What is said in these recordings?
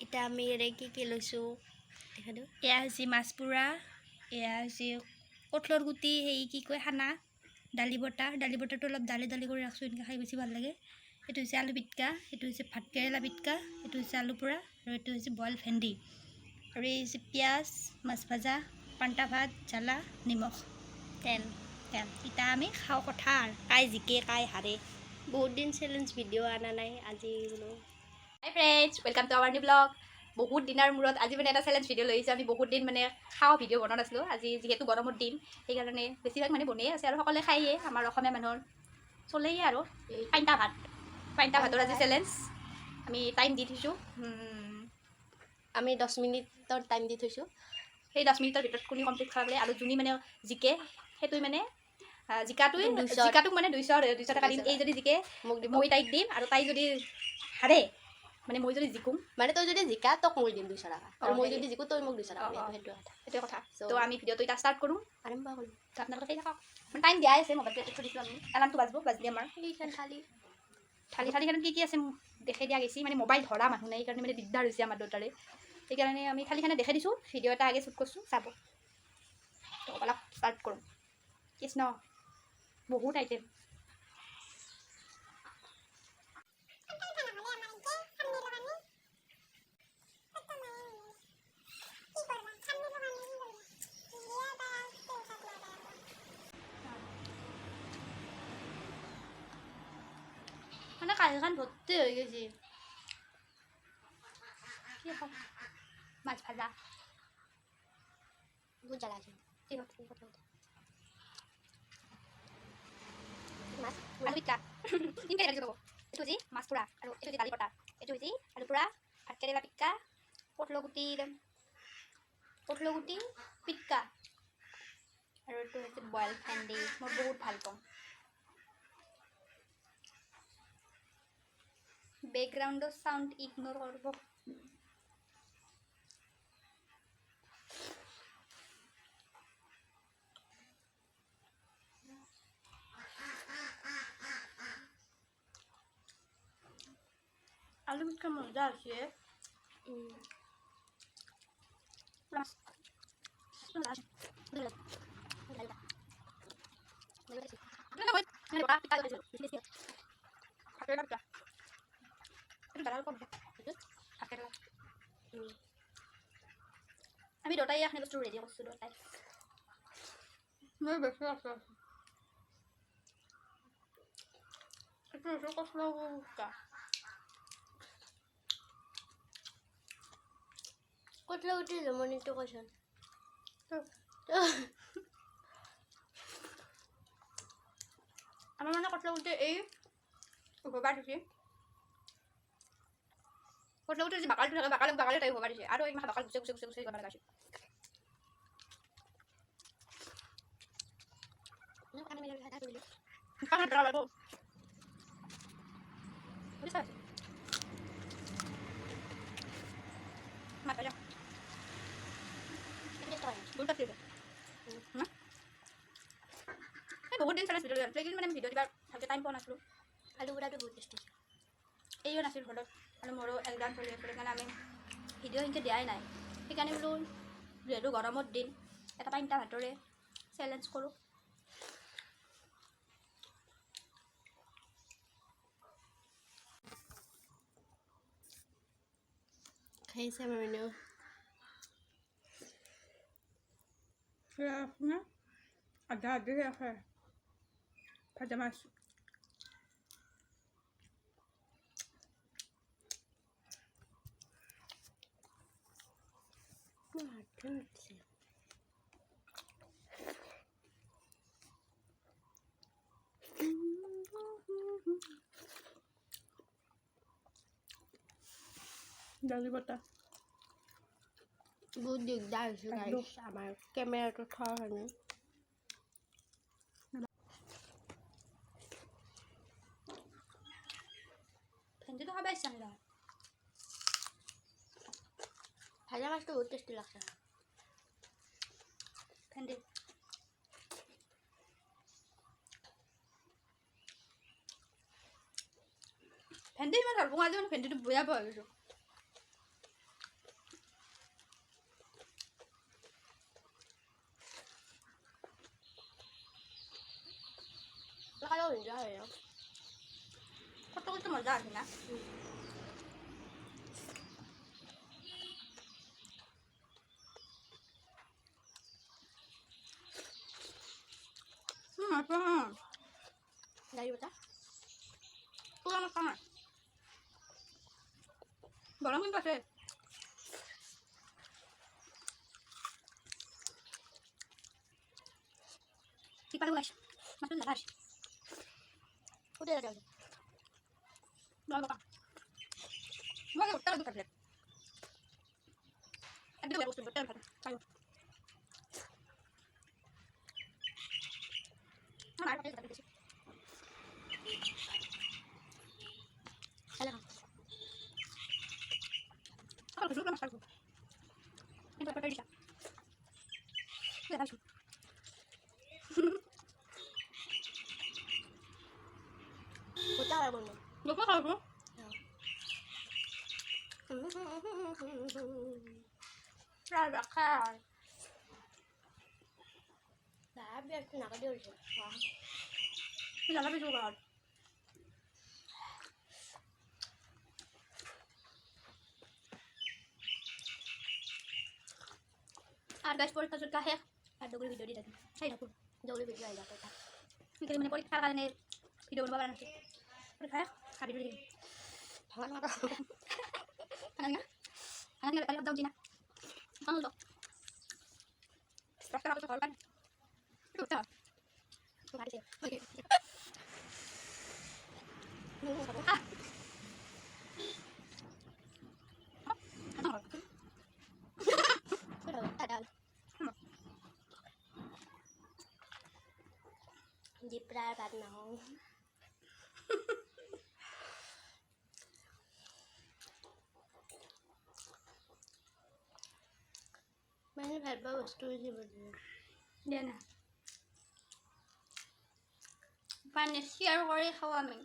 এটা আমি কি লৈছোঁ দেখা দিওঁ। এয়া হৈছে মাছ পোৰা, এয়া হৈছে কঁঠালৰ গুটি, সেই কি কয় খানা, দালি বটাটো অলপ দালি কৰি ৰাখছোঁ, এনেকৈ খাই বেছি ভাল লাগে। এইটো হৈছে আলু পিটিকা, এইটো হৈছে ভাতকেৰেলা পিটিকা, এইটো হৈছে আলু পোৰা, আৰু এইটো হৈছে বইল ভেন্দি, আৰু এই হৈছে পিঁয়াজ, মাছ ভাজা, পান্তা ভাত, জ্বালা, নিমখ, তেল। এতিয়া আমি খাওঁ কথা আৰু কাই জিকে কাই হাৰে। বহুত দিন চেলেঞ্জ ভিডিঅ' অনা নাই, আজি বোলো। Hi friends, welcome to our new blog. বহুত দিনৰ মূৰত আজি মানে এটা চেলেঞ্জ ভিডিঅ' লৈ আহিছোঁ। আমি বহুত দিন মানে খাওঁ ভিডিঅ' বনোৱা নাছিলোঁ। আজি যিহেতু গৰমৰ দিন, সেইকাৰণে বেছিভাগ মানে বনাই আছে আৰু সকলোৱে খায়েই, আমাৰ অসমীয়া মানুহৰ চলেই আৰু পান্তা ভাতৰ আজি চেলেঞ্জ। আমি টাইম দি থৈছোঁ, আমি 10 মিনিটৰ টাইম দি থৈছোঁ। সেই 10 মিনিটৰ ভিতৰত কোনে কমপ্লিট কৰালে, আৰু যোনে মানে জিকে সেইটোৱে মানে জিকাটোক মানে 200 টকা দিম। এই যদি জিকে মই তাইক দিম, আৰু তাই যদি হাৰে মানে মই যদি জিকোঁ, মানে তই যদি জিকা তোক মই দিম 200 টকা, আৰু মই যদি জিকো তই মোক 200 টকা দিবি। সেইটোৱে কথা। তো আমি ভিডিঅ'টো এতিয়া ষ্টাৰ্ট কৰোঁ। আৰম্ভ কৰিম। তো আপোনালোকে চাই থাকক। মানে টাইম দিয়াই আছে, মোবাইলটো থৈ দিছোঁ আমি, এলাৰ্মটো বাজলি আমাৰ। সেইখন থালিখনত কি আছে দেখাই দিয়া গৈছে, মানে মোবাইল ধৰা মানুহ নাই, সেইকাৰণে মানে দিগদাৰ হৈছে আমাৰ দুটাৰে। সেইকাৰণে আমি থালিখনে দেখাই দিছোঁ, ভিডিঅ' এটা আগে শ্বুট কৰিছোঁ, চাব। তো অলপ ষ্টাৰ্ট কৰোঁ। কৃষ্ণ, বহুত আইটেম। মানে কাহিখন ভৰ্তি হৈ গৈছে। কি খাম? মাছ ভাজা বহুত জ্বালা আছে। মাছ আলু পিটিকা তিনটা লাগিব। এইটো হৈছে মাছ পোৰা, আৰু এইটো হৈছে দালি বটা, এইটো হৈছে আলু পোৰা, ভাতকেৰেলা পিটিকা, কঁঠালৰ গুটি পিটিকা, আৰু এইটো হৈছে বইল ভেন্দি। মই বহুত ভাল পাওঁ। বেকগ্ৰাউণ্ডৰ চাউণ্ড ইগনোৰ কৰিব। আলু পিটিকা মজা আছে। আমি দুটাই এখানে বস্তু ৰেডি কৰিছোঁ, দুটাই মই বেছি আছে। এইটো হৈছে কঁঠালৰ গুটি। কঁঠালৰ গুটি জমনিটো কৈছোন। আমাৰ মানে কঁঠালৰ গুটি এই উভবাৰ দিছে। কঁঠালৰ গুটি যে বাকালটো থাকে, বাকালে তাই উভবাৰ দিছে, আৰু এই বাকাল গুচে যাব লগাইছে। বহুত দিন চলাইছোঁ ভিডিঅ', মানে ভিডিঅ' দিবা ভালকৈ টাইম পোৱা নাছিলোঁ। আলু পোৰাটো বহুত টেষ্টি। এইও নাছিল ঘৰত, আৰু মোৰো এক্সাম চলি আছিল, সেইকাৰণে আমি ভিডিঅ' সেনেকৈ দিয়াই নাই। সেইকাৰণে বোলো যিহেতু গৰমৰ দিন, এটা পান্তা ভাতৰে চেলেঞ্জ কৰোঁ। খাইছে মানে আধা আছে ভাজা মাছ। দালি বটা বহুত দিগদাৰ হৈছে গাইছ, আমাৰ কেমেৰাটো থোৱাৰ কাৰণে। ভেন্দিটো খাব ইচ্ছা নাযায়। ভাজা মাছটো বহুত টেষ্টি লাগছে। ভেন্দি ইমান ভাল পাওঁ, আজি মানে ভেন্দিটো বেয়া পোৱা হৈ গৈছোঁ। Kalau enggak ya. কত কত মজা আছে না Dari bata? পুরো আমার কামার গরম কিন্তু আছে ঠিক পারে বলাস মাত্র লাগাস Udah ada. জল বাবা মজা করতে হবে কাটলে একদম বস্তু করতে হবে তাই আমার আর কাটতে দিছি Alam. আমার কিছু না সারবো এটা পেটে দিছা লাগাস Udah ada bunda. লোক খাবো প্রায় রাখা Sabi aku nak dia udah. Wah. লাগাবে জোগাড় আর গাছ পরীক্ষা চলকা শেষ আর ডগুলি ভিডিও দিয়ে থাকি তাই থাকো Jauh lebih baik aku tak. কিন্তু মানে পরীক্ষার কারণে ভিডিও বানাবো না পরীক্ষা আর ভিডিও দেখি Jangan apa. আনাঙ্গা আনাঙ্গা আলাদা দাও দিনা আনো দাও রাস্তা রাস্তা করবেন রুটা Mari sih. Okay Ah. Udah ada. Jipra bát nóng. Mana bát bao bớt tôi gì vậy? দে না পানি শেয়ার করে খাওয়া আমি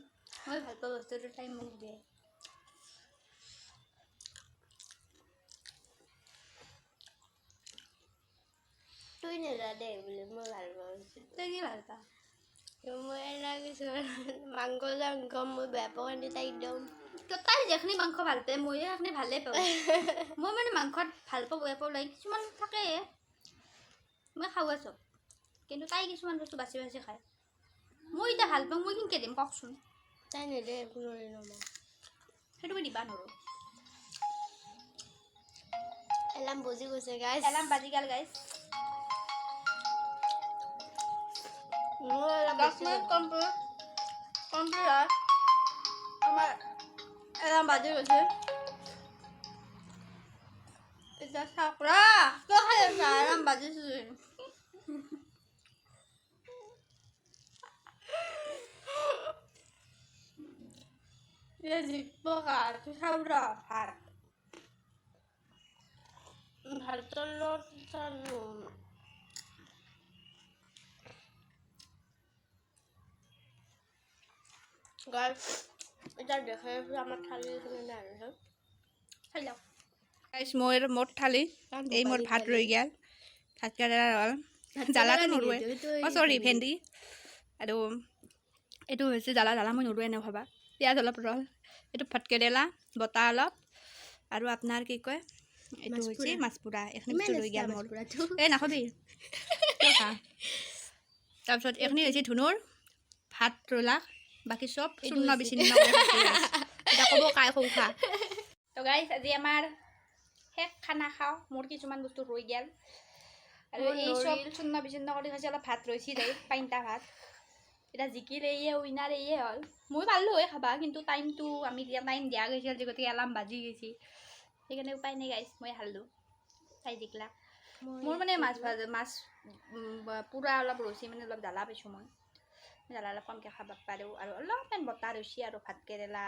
মই ভাল পাওঁ বস্তুটো তাই মোক দিয়ে Tôi này là để mưa bát bao. তই কি ভাল পা Mưa lagi suara mangko langkom mưa bát bao đi tay đông. তো তাই যেখিনি মাংস ভাল পায় ময়ো সেইখিনি ভালেই পাওঁ মই মানে মাংসত ভাল পাওঁ বেয়া পাওঁ লাগে কিছুমান থাকে মই খাওঁ চব কিন্তু তাই কিছুমান বস্তু বাচি বাচি খায় মই এতিয়া ভাল পাওঁ মই কেনেকৈ দিম কওকচোন Tay này để cũng rồi mà. সেইটো মই দিবা নোৱাৰোঁ Alam buzi গৈছে guys. এলাৰ্ম বাজি গ'ল গাইছ Mưa là 10 minute complete complete আমাৰ এলাৰ্ম বাজি গৈছে এতিয়া চাওক ৰা কিয় খাই আছা এলাৰ্ম বাজিছে জিকব কাঠ চাওঁ ৰ ভাত ভাতৰ লগত চালো গাইস এটা দেখে আমাৰ থালি এখানে নাই হ্যাঁ খাই লওক গাইছ মোৰ মোৰ থালি এই মোৰ ভাত ৰৈ গ'ল ভাত কেৰেলা ৰ'ল জ্বালাটো নৰুৱে অঁ চৰি ভেন্দি আৰু এইটো হৈছে জ্বালা জ্বালা মই নৰুৱে নাভাবা পিঁয়াজ অলপ ৰ'ল এইটো ভাত কেৰেলা বটা অলপ আৰু আপোনাৰ কি কয় এইটো হৈছে মাছ পোৰা এইখিনি বস্তু ৰৈ গ'ল মোৰ এই নাখাবি তাৰপিছত এইখিনি হৈছে ধুনুৰ ভাত ৰলা বাকী চব চূৰ্ণ বিচ্ছিন্ন এতিয়া ক'ব কাই সৌখা তো গাইছ আজি আমাৰ শেষ খানা খাওঁ মোৰ কিছুমান বস্তু ৰৈ গ'ল আৰু এই চব চূৰ্ণ বিচ্ছিন্ন কৰি খাইছে অলপ ভাত ৰৈছি দেই পাইনটা ভাত এতিয়া জিকিল এইয়ে উইনাৰ এইয়ে হ'ল মই পাৰলোঁ হয় খাবা কিন্তু টাইমটো আমি দিয়া টাইম দিয়া গৈছিল যে গতিকে এলাৰ্ম বাজি গৈছে সেইকাৰণে উপায় নাই গাইছ মই হাৰলোঁ তাই জিকলা মোৰ মানে মাছ ভাজা মাছ পুৰা অলপ ৰৈছি মানে অলপ জ্বালা পাইছোঁ মই জ্বালা অলপ কমকৈ খাব পাৰোঁ আৰু অলপমান বটা ৰৈছি আৰু ভাত কেৰেলা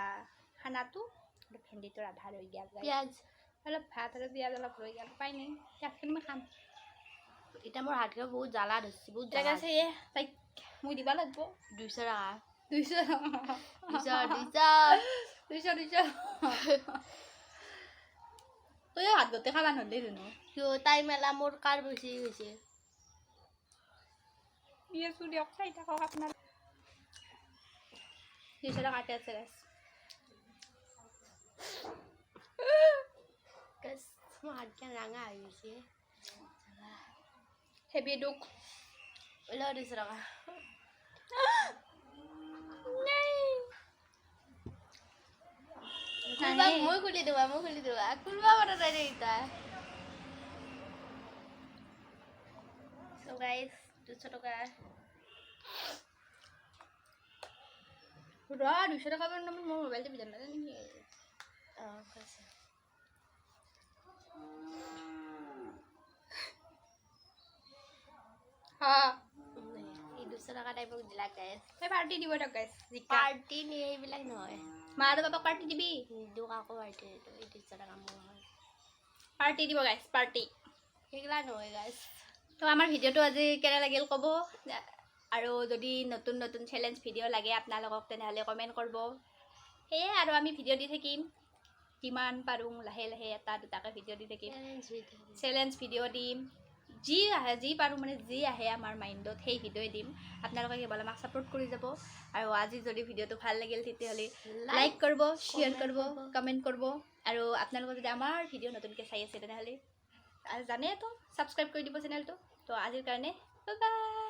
খানাটো আৰু ভেন্দিটো আধা ৰৈ গ'ল পিঁয়াজ অলপ ভাত আৰু পিঁয়াজ অলপ ৰৈ গ'ল উপায় নাই ইয়াতখিনি মই খাম এটা মোৰ হাতকে বহুত জ্বালা ধৰিছে বহুত জেগা আছে এ তাইক মই দিব লাগিব 200 টাকা 200 তইও ভাত গোটেই খাবা নদী জানো কিয় তাই মেলা মোৰ কাৰ বেছি গৈছে দিয়াছোঁ দিয়ক চাই থাকক আপোনাৰ 200 টকাতে আছে গাইছ গাইছ মোৰ হাতখন ৰঙা হৈ গৈছে হেভি দুখ ওলাও 200 টকা মই খুলি দিবা খুলিব পৰা নাই এতিয়া So guys, 200 টকা 200 টকা মোৰ মোবাইলটো বিজান না নেকি কৈছে হা এই 200 টকা টাইপক দিলা গাইছ এই পাৰ্টি দিব তক গাইছ পাৰ্টি নি এইবিলাক নহয় মা আৰু বাবাক পাৰ্টি দিবি নিদো কাকো পাৰ্টি নিদো এই 200 টকা মোৰ হয় পাৰ্টি দিব গাইছ পাৰ্টি সেইগিলা নহয় গাইছ তো আমাৰ ভিডিঅ'টো আজি কেনে লাগিল ক'ব আৰু যদি নতুন নতুন চেলেঞ্জ ভিডিঅ' লাগে আপোনালোকক তেনেহ'লে কমেণ্ট কৰিব সেয়ে আৰু আমি ভিডিঅ' দি থাকিম যিমান পাৰোঁ লাহে লাহে এটা দুটাকৈ ভিডিঅ' দি থাকিম চেলেঞ্জ ভিডিঅ' দিম যি আহে যি পাৰোঁ মানে যি আহে আমাৰ মাইণ্ডত সেই ভিডিঅ'ই দিম আপোনালোকে কেৱল আমাক ছাপোৰ্ট কৰি যাব আৰু আজি যদি ভিডিঅ'টো ভাল লাগিল তেতিয়াহ'লে লাইক কৰিব শ্বেয়াৰ কৰিব কমেণ্ট কৰিব আৰু আপোনালোকে যদি আমাৰ ভিডিঅ' নতুনকৈ চাই আছে তেনেহ'লে জানেতো ছাবস্ক্ৰাইব কৰি দিব চেনেলটো তো আজিৰ কাৰণে বাই বাই